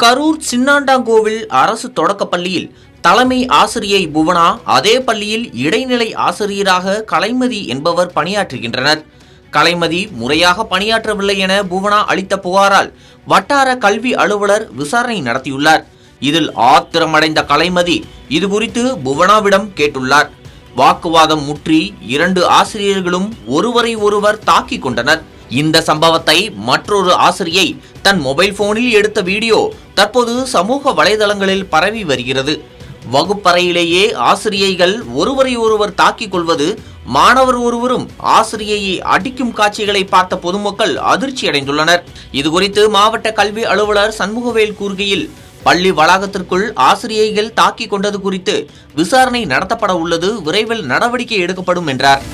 கரூர் சின்னாண்டாங்கோவில் அரசு தொடக்கப்பள்ளியில் தலைமை ஆசிரியை புவனா, அதே பள்ளியில் இடைநிலை ஆசிரியராக கலைமதி என்பவர் பணியாற்றுகின்றனர். கலைமதி முறையாக பணியாற்றவில்லை என புவனா அளித்த புகாரால் வட்டார கல்வி அலுவலர் விசாரணை நடத்தியுள்ளார். இதில் ஆத்திரமடைந்த கலைமதி இதுகுறித்து புவனாவிடம் கேட்டுள்ளார். வாக்குவாதம் முற்றி 2 ஆசிரியர்களும் ஒருவரை ஒருவர் தாக்கிக் கொண்டனர். இந்த சம்பவத்தை மற்றொரு ஆசிரியை தன் மொபைல் போனில் எடுத்த வீடியோ தற்போது சமூக வலைதளங்களில் பரவி வருகிறது. வகுப்பறையிலேயே ஆசிரியைகள் ஒருவரை ஒருவர் தாக்கிக் கொள்வது, மாணவர் ஒருவரும் ஆசிரியையை அடிக்கும் காட்சிகளை பார்த்த பொதுமக்கள் அதிர்ச்சியடைந்துள்ளனர். இதுகுறித்து மாவட்ட கல்வி அலுவலர் சண்முகவேல் கூறுகையில், பள்ளி வளாகத்திற்குள் ஆசிரியைகள் தாக்கிக் கொண்டது குறித்து விசாரணை நடத்தப்பட உள்ளது, விரைவில் நடவடிக்கை எடுக்கப்படும் என்றார்.